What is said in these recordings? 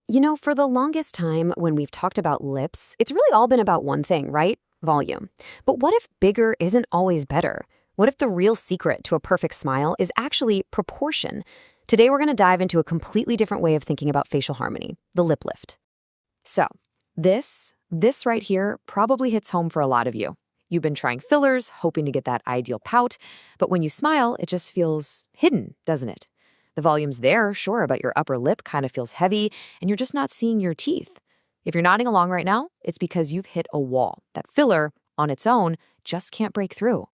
For the longest time when we've talked about lips, it's really all been about one thing, right? Volume. But what if bigger isn't always better? What if the real secret to a perfect smile is actually proportion? Today we're going to dive into a completely different way of thinking about facial harmony, the lip lift. So, this right here probably hits home for a lot of you. You've been trying fillers, hoping to get that ideal pout, but when you smile, it just feels hidden, doesn't it? The volume's there, sure, but your upper lip kind of feels heavy, and you're just not seeing your teeth. If you're nodding along right now, it's because you've hit a wall. That filler, on its own, just can't break through.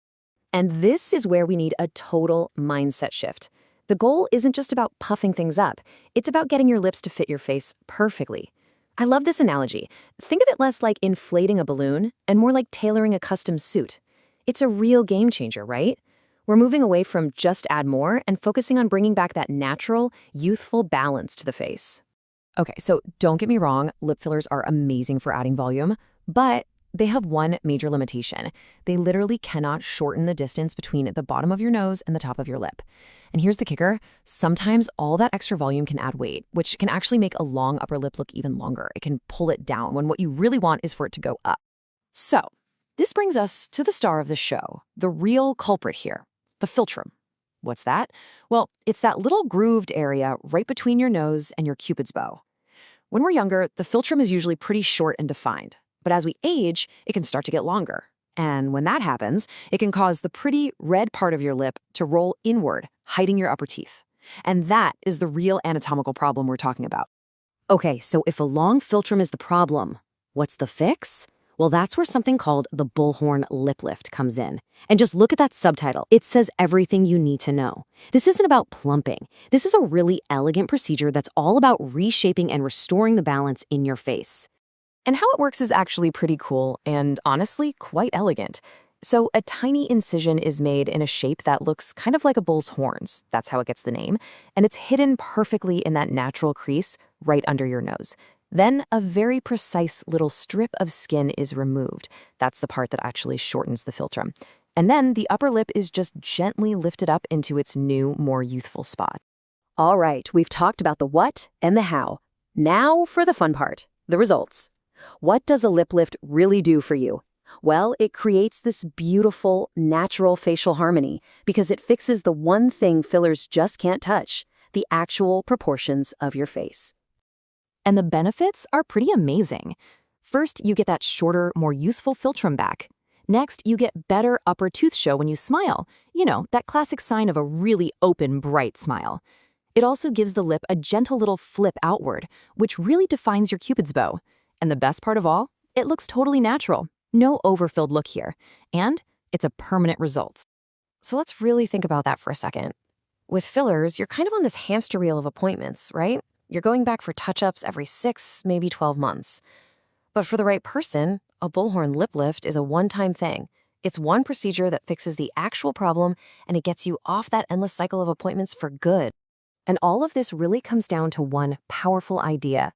And this is where we need a total mindset shift. The goal isn't just about puffing things up. It's about getting your lips to fit your face perfectly. I love this analogy. Think of it less like inflating a balloon and more like tailoring a custom suit. It's a real game changer, right? We're moving away from just add more and focusing on bringing back that natural, youthful balance to the face. Okay, so don't get me wrong, lip fillers are amazing for adding volume, but they have one major limitation. They literally cannot shorten the distance between the bottom of your nose and the top of your lip. And here's the kicker. Sometimes all that extra volume can add weight, which can actually make a long upper lip look even longer. It can pull it down when what you really want is for it to go up. So, this brings us to the star of the show, the real culprit here, the philtrum. What's that? Well, it's that little grooved area right between your nose and your Cupid's bow. When we're younger, the philtrum is usually pretty short and defined. But as we age, it can start to get longer. And when that happens, it can cause the pretty red part of your lip to roll inward, hiding your upper teeth. And that is the real anatomical problem we're talking about. Okay, so if a long philtrum is the problem, what's the fix? Well, that's where something called the bullhorn lip lift comes in. And just look at that subtitle. It says everything you need to know. This isn't about plumping. This is a really elegant procedure that's all about reshaping and restoring the balance in your face. And how it works is actually pretty cool and honestly quite elegant. So a tiny incision is made in a shape that looks kind of like a bull's horns. That's how it gets the name. And it's hidden perfectly in that natural crease right under your nose. Then a very precise little strip of skin is removed. That's the part that actually shortens the philtrum. And then the upper lip is just gently lifted up into its new, more youthful spot. All right, we've talked about the what and the how. Now for the fun part, the results. What does a lip lift really do for you? Well, it creates this beautiful, natural facial harmony because it fixes the one thing fillers just can't touch, the actual proportions of your face. And the benefits are pretty amazing. First, you get that shorter, more useful philtrum back. Next, you get better upper tooth show when you smile. That classic sign of a really open, bright smile. It also gives the lip a gentle little flip outward, which really defines your Cupid's bow. And the best part of all, it looks totally natural. No overfilled look here. And it's a permanent result. So let's really think about that for a second. With fillers, you're kind of on this hamster wheel of appointments, right? You're going back for touch-ups every 6, maybe 12 months. But for the right person, a bullhorn lip lift is a one-time thing. It's one procedure that fixes the actual problem, and it gets you off that endless cycle of appointments for good. And all of this really comes down to one powerful idea.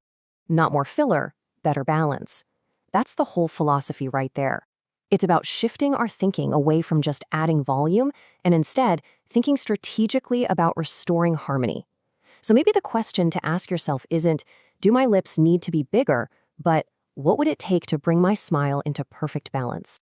Not more filler, better balance. That's the whole philosophy right there. It's about shifting our thinking away from just adding volume and instead thinking strategically about restoring harmony. So maybe the question to ask yourself isn't, do my lips need to be bigger, but what would it take to bring my smile into perfect balance?